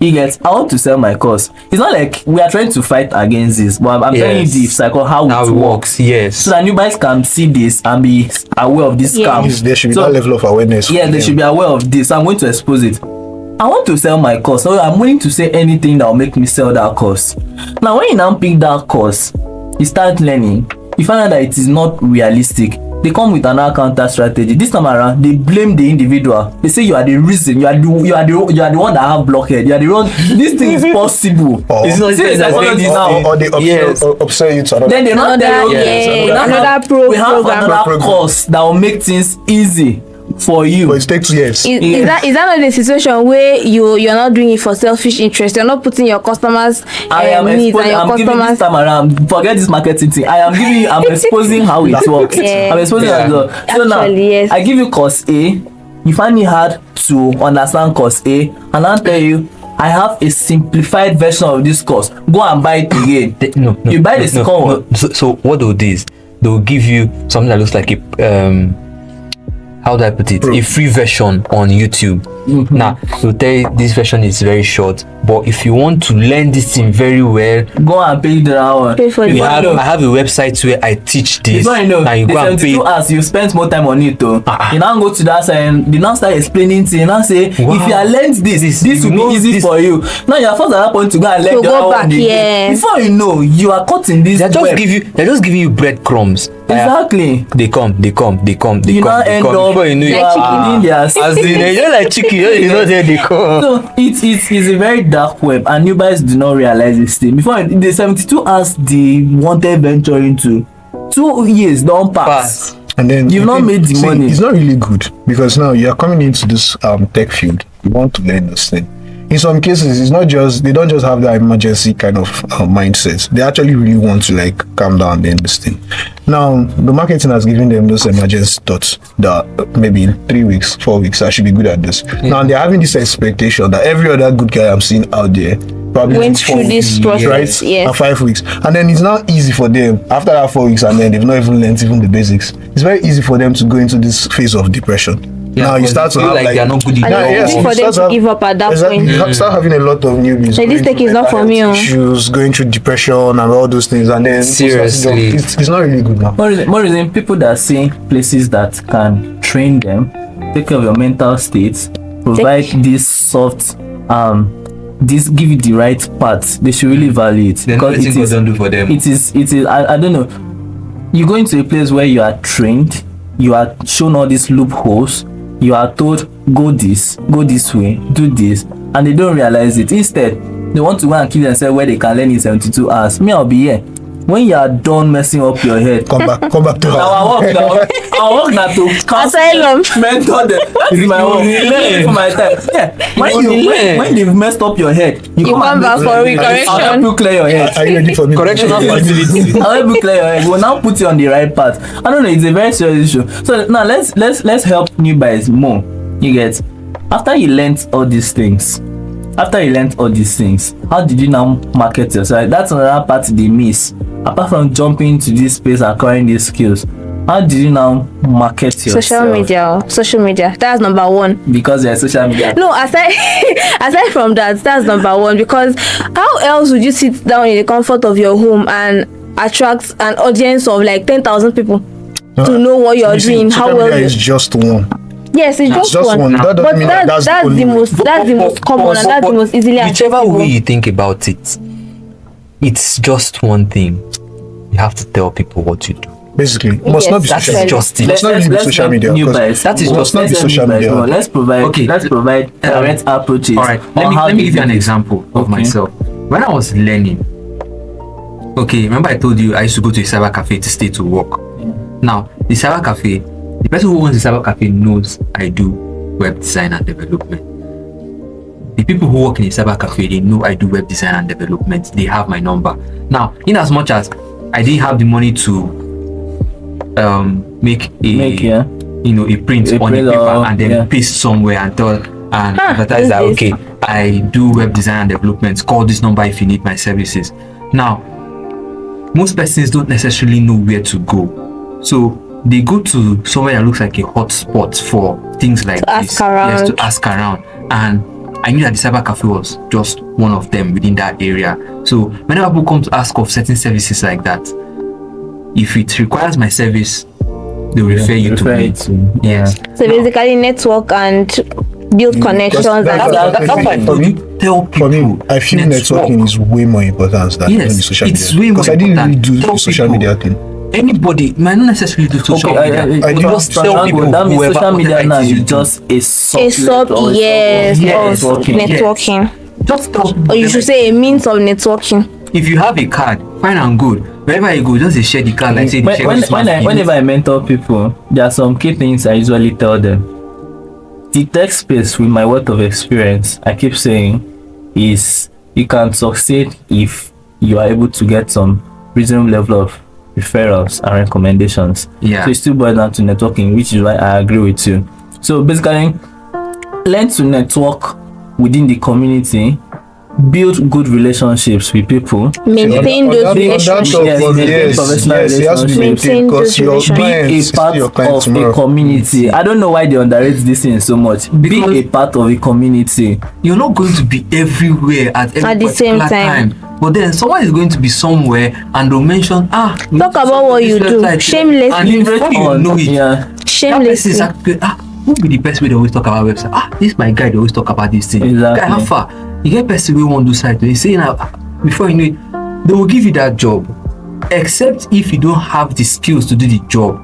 I want to sell my course. It's not like we are trying to fight against this, but I'm telling you Yes. the cycle, how How it it works. works. Yes. So that new guys can see this and be aware of this Yeah. scam. There should be So- that level of awareness. Yeah, they should be aware of this. I'm going to expose it. I want to sell my course, so I'm willing to say anything that will make me sell that course. Now, when you now pick that course, you start learning, you find out that it is not realistic. They come with another counter strategy. This time around, they blame the individual. They say you are the reason. You are the one that have blockhead. You are the one. This thing is possible. Or- It's not See, just it's like psychology this. now. Or they Yes. upsell you to another. Then they not Another- tell you, yeah, we have- another pro we have program. another Program. course that will make things easy for you. But it takes 2 years. Is that not the situation where you're not doing it for selfish interest? You're not putting your customers' I am needs and exposing. your I'm giving customers. this time around. Forget this marketing thing. I'm exposing how it works. Yeah. I'm exposing Yeah. as well. So now, Actually, yes. I give you course A. You find it hard to understand course A, and I'll tell you, I have a simplified version of this course. Go and buy it again. No, You buy the second one. So what they'll do is they'll give you something that looks like a how do I put it? A free version on YouTube. Now they'll tell you this version is very short, but if you want to learn this thing very well, Go and pay the one. Pay for I the have a website where I teach this. Before you know, and you the go and pay. 72 hours you spend more time on it though. You now go to that side and they now start explaining things. You now say, Wow. if you are learned this will you know be easy this- for you. Now you are first at that point to go and learn To the go other back, one again. yes. Before you know, you are caught in this They're just web. giving you breadcrumbs. Exactly. They come. You now end up Before you know you it, are within their as in they're just like chicken. You know they come. So it's a very dark web, and you guys do not realize this thing. Before the 72 hours they wanted venture into, 2 years don't pass. And then You've not made the money. It's not really good because now you're coming into this tech field. You want to learn this thing. In some cases, it's not just they don't just have that emergency kind of mindset. They actually really want to like calm down and learn this thing. Now, the marketing has given them those emergency thoughts that maybe in 3 weeks, 4 weeks, I should be good at this. Now they're having this expectation that every other good guy I'm seeing out there probably Went in 4 through this weeks, process, right? yes. And 5 weeks, and then it's not easy for them after that 4 weeks, and then they've not even learned even the basics. It's very easy for them to go into this phase of depression. Now you start to feel have like like they're not good And enough. it's easy you for them start to have- give up at that exactly, point. you start having a lot of newbies. Like, this going tech through is not mental for me, health oh. issues, going through depression and all those things, and then Seriously. it's not really good now. More reason people that see places that can train them, take care of your mental state, provide this soft this give you the right path, they should really value it. Then everything God don't do for them. it is I don't know, you go into a place where you are trained, you are shown all these loopholes, you are told go this way, do this, and they don't realize it. Instead they want to go and kill themselves where they can learn in 72 hours. Me, I'll be here when you are done messing up your head. Come back to Our work now to Asylum. mentor them. That is my work. Learn for my time. Yeah. When they've messed up your head, you come back for I'll help correction. you clear your head. Are you ready for me? Correctional facility. I'll help you clear your head. We'll now put you on the right path. I don't know. It's a very serious issue. So now let's help new buyers more. You get, after you learnt all these things. After you learnt all these things, how did you now market yourself? That's another part they miss. Apart from jumping into this space, acquiring these skills, how did you now market yourself? Social media. That's number one. Because you're social media. No, aside from that, that's number one. Because how else would you sit down in the comfort of your home and attract an audience of like 10,000 people to know what you're doing? How social well media you? is just one. Yes, it's just one. That doesn't But mean that's that's only the most common and that's the most easily Whichever accessible. way you think about it, it's just one thing. You have to tell people what you do. Basically, it must Yes, not be that's social right. media. Just it. It must not really be Let's social help media. new 'cause buyers. that is it must not be Let's help social new buyers media. more. Let's provide direct approaches. All right, on how let me they give you an do it. example of Okay. myself. When I was learning, okay, remember I told you I used to go to a cyber cafe to stay to work. Now, the cyber cafe, the person who owns the cyber cafe knows I do web design and development. The people who work in the cyber cafe, they know I do web design and development. They have my number. Now, in as much as I didn't have the money to make a print A on the print paper or- and then yeah. paste somewhere and advertise that, who's this? okay, I do web design and development. Call this number if you need my services. Now, most persons don't necessarily know where to go, so they go to somewhere that looks like a hot spot for things like To this. ask around. Yes, to ask around. And I knew that the cyber cafe was just one of them within that area. So whenever people come to ask of certain services like that, if it requires my service, they will refer you to me. Yes. So basically, network and build connections. that's And fine. For me, Tell people. For me, I feel networking is way more important than Yes, the social it's media. way more Because I didn't really important. do Tell the social people. media thing. Anybody might not necessarily do social media. I just tell people that means whoever- social media whatever now it is you is do. just a yes, Yes, of networking. networking. Just tell people. Or you should say a means of networking. If you have a card, fine and good. Wherever you go, just dey share the card like say the share with smart kids. Whenever I mentor people, there are some key things I usually tell them. the tech space, with my wealth of experience, I keep saying, is you can succeed if you are able to get some reasonable level of referrals and recommendations. Yeah. So it still boils down to networking, which is why I agree with you. So basically, learn to network within the community, build good relationships with people, Maintain those relationships. Yes, professional it has to be relationships. maintained because your Maintain client Be a is still part your client of tomorrow. a community. I don't know why they underrate this thing so much. Because- Be a part of a community. You're not going to be everywhere at every At the same particular time. But then someone is going to be somewhere and they'll mention, Talk about what you do shamelessly. And before you know it, Yeah. that person Shamelessly. is actually, who be the person they always talk about website? This my guy, they always talk about this thing. Exactly. Guy, how far? You get person we want to do site, they say now, before you know it, they will give you that job. Except if you don't have the skills to do the job.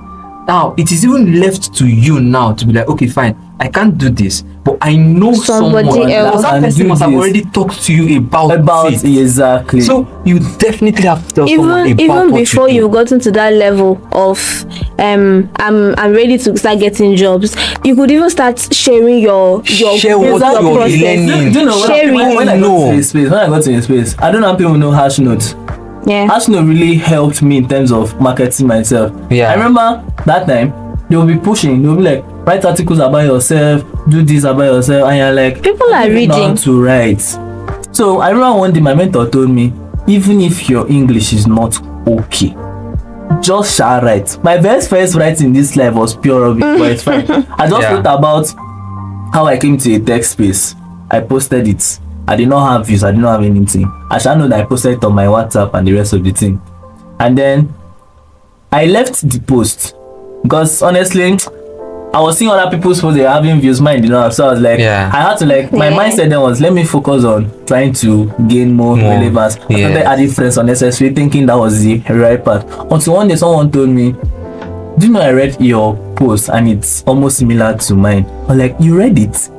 Now, it is even left to you now to be like, okay, fine, I can't do this, but I know Somebody someone else that can person do must have this. already talked to you about it. Exactly. So you definitely have to tell someone about Even what before you do. you've gotten to that level of I'm ready to start getting jobs, you could even start sharing your Share what thought you're process. learning. Do you know Sharing. when I got No. to the space? When I got to the space, I don't know how people know hash notes. Yeah. Hash note really helped me in terms of marketing myself. Yeah. I remember that time they will be pushing. They will be like, write articles about yourself, do this about yourself, and you're like, People are I don't know how reading. to write. So I remember one day my mentor told me, even if your English is not okay, just shall write. My first writing in this life was pure rubbish, but it's fine. I just Yeah. wrote about how I came to a tech space. I posted it. I did not have views. I did not have anything. I shall know that I posted it on my WhatsApp and the rest of the thing. And then I left the post because honestly, I was seeing other people's posts, they were having views, mine did not. So I was like, Yeah. I had to like, my Yeah. mindset then was, let me focus on trying to gain more relevance. I yeah. started adding friends unnecessarily, thinking that was the right path. Until one day someone told me, do you know I read your post and it's almost similar to mine? I was like, you read it?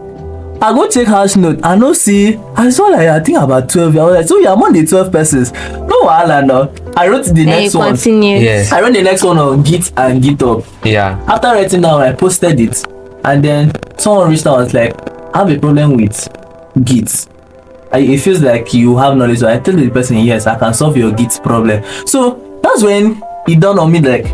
I go check hash note. I no see. I saw like I think about 12. I was like, so you're among the 12 persons. No wahala now. I wrote the And next you one. continue. Yes. I wrote the next one on Git and GitHub. Yeah. After writing down, I posted it, and then someone reached out and was like, I have a problem with Git. It feels like you have knowledge. So I tell the person, yes, I can solve your Git problem. So that's when it dawned on me like,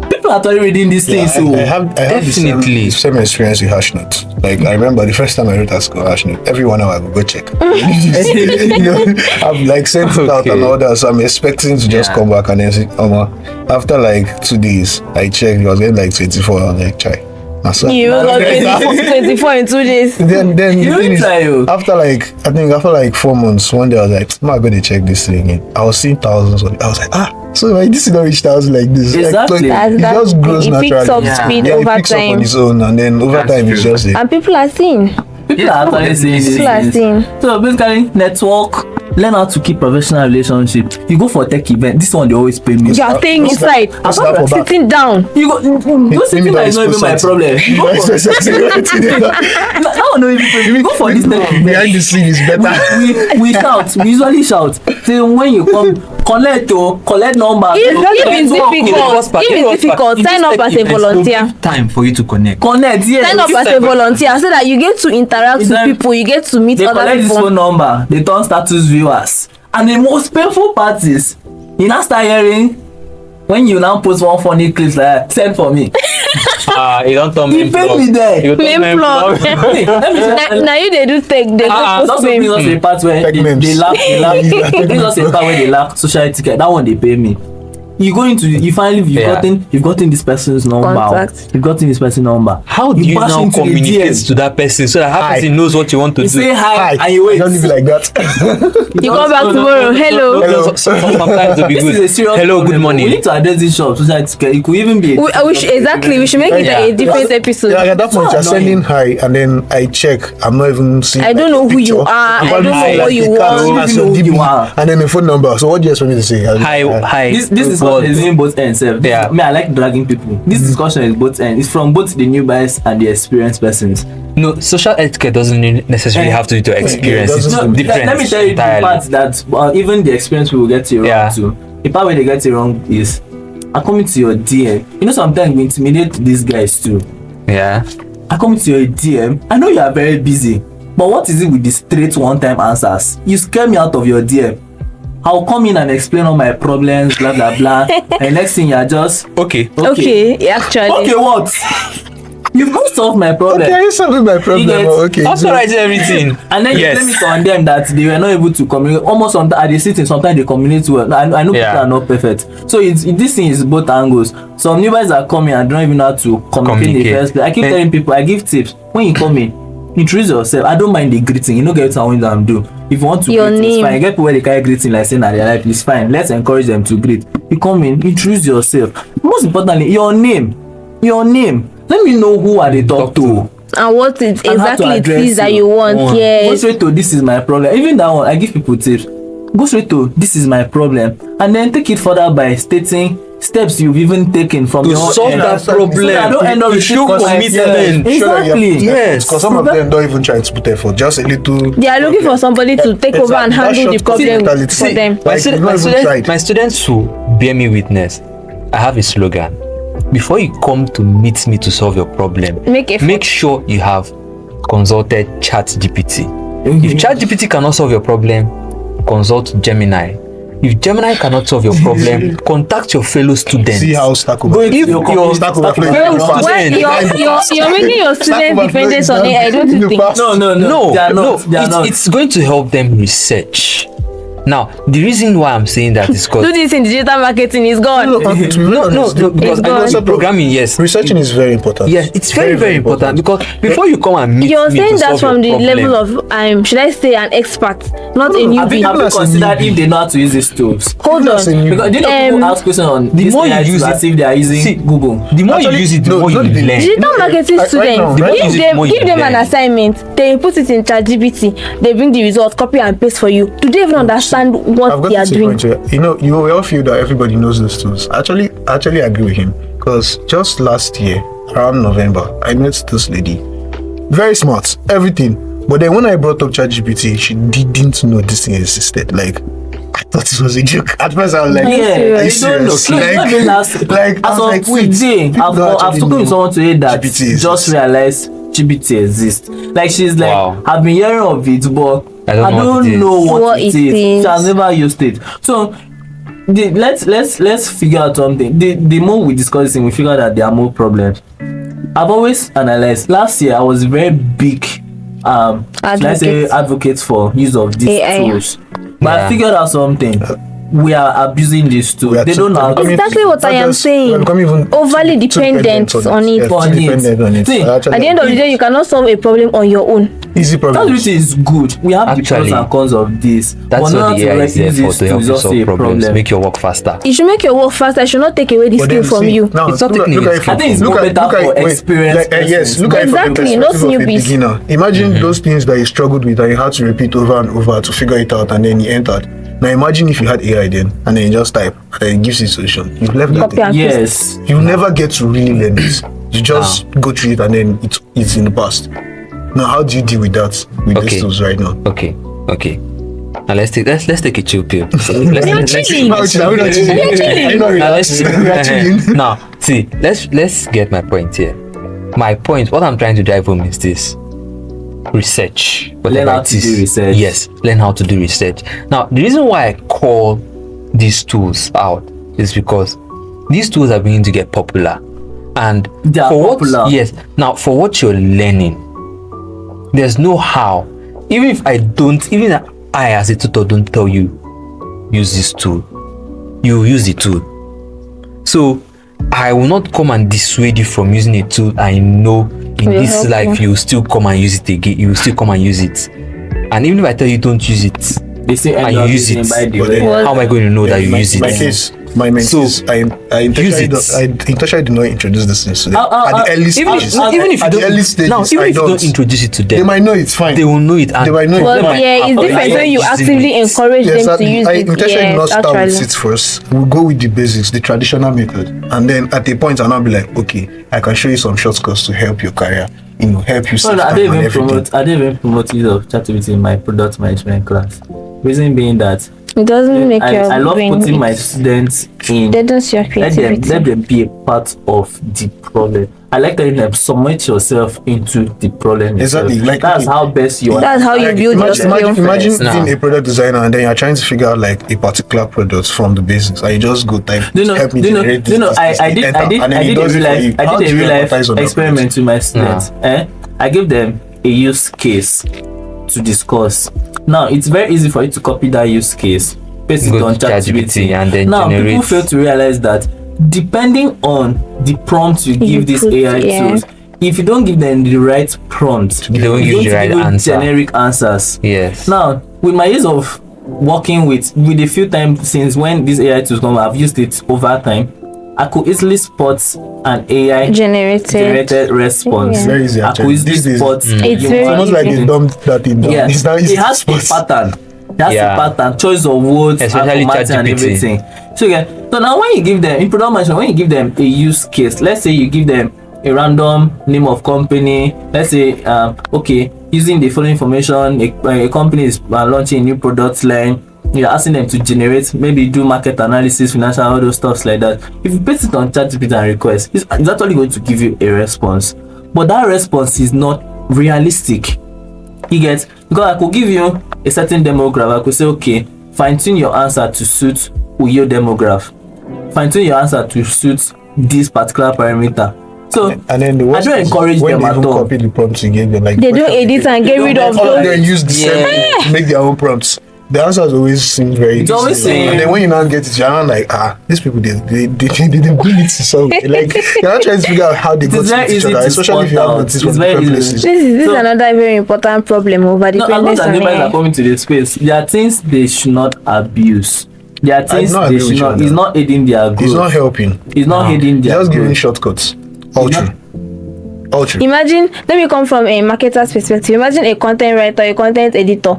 people are actually reading these things. So I have Definitely. the same experience with Hashnote. Like I remember the first time I wrote article Hashnote, every 1 hour I would go check. You know, I've like sent it out and all that, so I'm expecting to just Yeah. come back and then say, after like 2 days, I checked, it was getting like 24. I was like, try. And so You got 24 in 2 days. then the You thing is, try, oh. after like 4 months, one day I was like, I'm going to check this thing again. I was seeing thousands of it. I was like, so like this is not reach thousands like this. Exactly. Like, it just grows it naturally. picks up Yeah. speed Yeah, it over picks up on time. its own, and then over That's time it's true. just a, And people are seeing. people are actually saying these People are things. seeing. So basically, network, learn how to keep professional relationship. You go for tech event, this one they always pay me. You are staying What's that? inside. What's that for back? Sitting down. You go, those Pay me things that is not even my exposure. problem. You go for, now no even pay me. You go for this tech event. behind the scene is better. We shout, we usually shout. So when you come, collect number. If it's Network, difficult, if it's difficult, sign up as a volunteer. Time for you to connect. Connect, yes. Sign up as a volunteer so that you get to interact with Exactly. people, you get to meet They other collect this phone people. number, they turn status viewers. And the most painful part is, you now start hearing, when you now post one funny clip like, send for me. You don't tell He me. paid me there. You don't Main tell me. floor. Hey, let me tell Now you they do take they go that's post what brings us me. to the part where Tech they memes. lack. It brings us to the part where they lack social etiquette. That one they pay me. You go into you finally Yeah. you've gotten this person's number. Contact. You've gotten this person's number. How do you bash now into the communicate DM. to that person so that that person knows what you want to You do? say hi, Hi, and you wait. don't leave it like that. You come back tomorrow. Hello. Hello. Sometimes it'll be This is a good. serious Hello, problem. good morning. We need to address this shop social etiquette. It could even be. We should, exactly. We should make it a different episode. Yeah, at that point you're So sending hi, and then I check. I'm not even seeing. I don't like, know a who you picture. are. I'm I don't probably know seeing, what like, you the card, want. and I don't so know who you DB, are. and then the phone number. So what do you expect me to say? Hi. This discussion God. is in both ends. Yeah. Me, I like dragging people. This discussion is both ends. It's from both the new buyers and the experienced persons. No, social etiquette doesn't necessarily have to do with your experience. It's doesn't- different. Let me tell you entirely. the part that even the experienced people get it wrong Yeah. too. The part where they get it wrong is, I'm coming to your DM. You know, sometimes we intimidate these guys too. Yeah. I come to your DM. I know you are very busy, but what is it with the straight one-time answers? You scare me out of your DM. I'll come in and explain all my problems, blah blah blah. And next thing you're just Okay. Actually. Okay, what? You've not solved my problem. Okay, you solved my problem. get- Okay. After writing everything. And then you blame it on them that they were not able to communicate. Almost at the sitting, sometimes they communicate well. I know Yeah. people are not perfect. So this thing is both angles. Some new guys are coming and don't even know how to communicate in the first place. I keep Eh. telling people, I give tips. When you come in, introduce yourself. I don't mind the greeting. You know, get what I want do. If you want to Your greet, it's name. fine. You get people where they carry greeting like saying that they like, it's fine. Let's encourage them to greet. You come in, introduce yourself. Most importantly, your name. Your name. Let me know who are they talk to. And what it And how to exactly it address is that you. you want. Go Yes. straight to this is my problem. Even that one, I give people tips. Go straight to this is my problem, and then take it further by stating steps you've even taken from To your own solve end. that So problem. that I don't end up You with show people like- commitment. Exactly. Yes. Because some of them don't even try to put effort. Just a little. They are looking for somebody to take over and handle the problem mentality. for them. My, Like, you've not even tried. my students who bear me witness, I have a slogan. Before you come to meet me to solve your problem, Make sure you have consulted ChatGPT. If ChatGPT cannot solve your problem, consult Gemini. If Gemini cannot solve your problem, contact your fellow students. See how stack over. Go into If your your Stack Overflow is Well, very fast. When you're making your students dependent on AI, don't you think? No, No, they are no, not. They are not. it's going to help them research. Now, the reason why I'm saying that is because Do this in digital marketing is gone. no, because I know It's some programming, yes. Researching is very important. Yes, it's very, very important because before you come and meet You're me saying to that solve from the your problem, level of should I say an expert, not a Have you newbie. considered if they know how to use these tools? Hold That's a on. new- Because do you know people ask questions on the this more you AI use tool it- as if they are using See, Google. the more Actually, you use it, the no, more you not the- learn. Digital marketing Right students, now, right now. give them an learn. assignment, they put it in ChatGPT, they bring the result, copy and paste for you. Do they even understand what I've they got are to doing? point here. You know, you all feel that everybody knows these tools. Actually agree with him because just last year, around November, I met this lady. Very smart, everything. But then when I brought up ChatGPT, she didn't know this thing existed. Like, I thought it was a joke. At first, I was like, Yeah, "Are you you don't know. serious?" No, it's not even last. like, I As was of like, wait, today, people I've don't actually spoken know to someone today that GPT exists. just realized GPT exists. Like she's like, Wow. I've been hearing of it, but I don't know what it is. know what What it it is. is. She has never used it. So let's figure out something. The more we discuss this thing, we figure out that there are more problems. I've always analyzed. Last year, I was a very big should I say advocate for use of these AI. tools. But Yeah. I figured out something. We are abusing these tools. They don't know how to Exactly what I am saying. Overly dependent on it. Yeah, too dependent on it. See, Actually, At the end of the day, you cannot solve a problem on your own. easy problem. ChatGPT is good. We have the pros Actually, and cons of this. That's but not what the to AI is there use for, this to help is you also solve a problems, problem. make your work faster. It should make your work faster. It should not take away the But skill then from see, you. Now, It's not look taking at away it skill from- I think it's look more at- better look at for it- wait, experienced yes, persons. look at it from the Exactly, not perspective of a newbies. beginner. Imagine those things that you struggled with and you had to repeat over and over to figure it out and then you entered. Now imagine if you had AI then and then you just type and then it gives you a solution. You've left Copy nothing. and paste. Yes. You never get to really learn it. You just go through it and then it's in the past. Now how do you deal with that with Okay. these tools right now? Okay. Now let's take a chill pill. We are chilling. Are we not chilling? We are chilling. Are you not Now, let's relaxing? We are chilling. now see, let's get my point here. My point, what I'm trying to drive home is this: research. Whatever how it to is. do research. Yes, learn how to do research. Now, the reason why I call these tools out is because these tools are beginning to get popular, and They are for popular. what? Yes. Now, for what you're learning, there's no how. Even if I as a tutor don't tell you use this tool, you use the tool. So I will not come and dissuade you from using a tool I know in Will this help life you will still come and use it again. You will still come and use it. And even if I tell you don't use it, They say and you use it, by the But way. then- how am I going to know that you use it? My case, my mentees, I intentionally did not introduce this things to them at the early Even stages. even if you At the early don't stages, now, even I if you don't don't. introduce it to They them, might know it's fine. they will know it. And They might know it. But They might- yeah, it's different when you actively encourage Yes, them to use I it. intentionally did not Yes, start with actually. it first. We'll go with the basics, the traditional method, and then at a point I'll now be like, okay, I can show you some shortcuts to help your career. Help you No, save no, I time don't and even everything. promote use of ChatGPT in my product management class. Reason being that It doesn't make your I love brain. putting my students in. Deadens your Let creativity. them be a part of the problem. I like telling them submit yourself into the problem. Exactly, yourself. like- That's how best you are. That's how you Like, build your skill. imagine Now. being a product designer and then you're trying to figure out like a particular product from the basics, and you just go type. Help me generate this, this, this, I did enter, and then a it does it real for life you. I How did do a you real life advertise on that experiment with my students. I give them a use case to discuss. Now it's very easy for you to copy that use case, paste it Go on to ChatGPT ChatGPT, and then now generate. people fail to realize that depending on the prompt you give these put- AI yeah. tools, if you don't give them the right prompt, They won't it's give going the to right give you answer. generic answers. Yes. Now, with my use of working with a few times since when these AI tools come, I've used it over time. I could easily spot an AI generated response. Yeah. Very easy, I could actually. easily These days, spot. It's human very almost like they being. dumped that thing down. Yeah, It's now easy it to has a spot. pattern. That's Yeah. a pattern, choice of words, Especially formatting and ChatGPT. everything. So yeah. So now when you give them in product management, when you give them a use case, let's say you give them a random name of company. Let's say okay, using the following information, a company is launching a new product line. You're asking them to generate, maybe do market analysis, financial, all those stuffs like that. If you paste it on ChatGPT and request, it's actually going to give you a response. But that response is not realistic. You get, because I could give you a certain demographic. I could say, okay, fine tune your answer to suit your demographic. Fine tune your answer to suit this particular parameter. So And then the worst I don't is encourage when them they at even all. copy the prompts you gave them. Like They do question edit and get rid of All of and those. then use the same thing to make their own prompts. The answers always seem very It's always different. same. And then when you now get it, you're not like, these people they didn't bring it to something. Like you're not trying to figure out how they got It's to very each easy other, to especially if you spot have out. noticed It's from very different easy. places. This is So- another very important problem over No, I'm dependence not on advising AI. are coming to the space. There are things they should not abuse. There are things not they agree should with you not. on It's that. not aiding their growth. It's not helping. It's not aiding It's their just giving growth. shortcuts. All It's true. not- All true. Imagine, let me come from a marketer's perspective. Imagine a content writer, a content editor.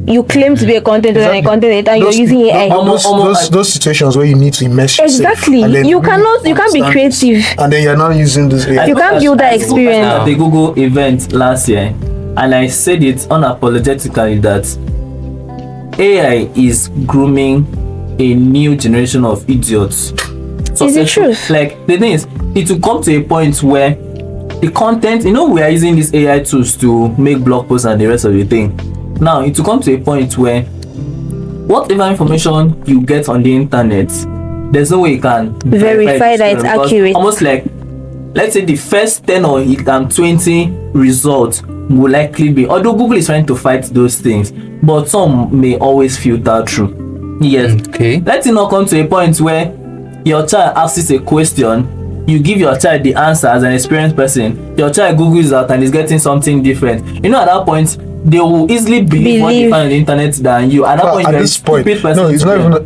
You claim to be a content writer and a content editor, and you're using AI. Those situations where you need to immerse yourself. Exactly. and then You really can't be understand creative. this. And then you're now using this AI. You can't build that experience. At the Google event last year, and I said it unapologetically that AI is grooming a new generation of idiots. Is it true? Like the thing is, it will come to a point where the content, we are using these AI tools to make blog posts and the rest of the thing. Now it will come to a point where whatever information you get on the internet, there's no way you can Verify that it's because accurate. Almost like, let's say the first 10 or 20 results will likely be, although Google is trying to fight those things, but some may always filter through. Yes. Okay. Let it not come to a point where your child asks a question, you give your child the answer as an experienced person, your child Googles out and is getting something different. At that point, they will easily believe what they find on the internet than you. At that point, At you're a this point, stupid person. no, it's to not them. even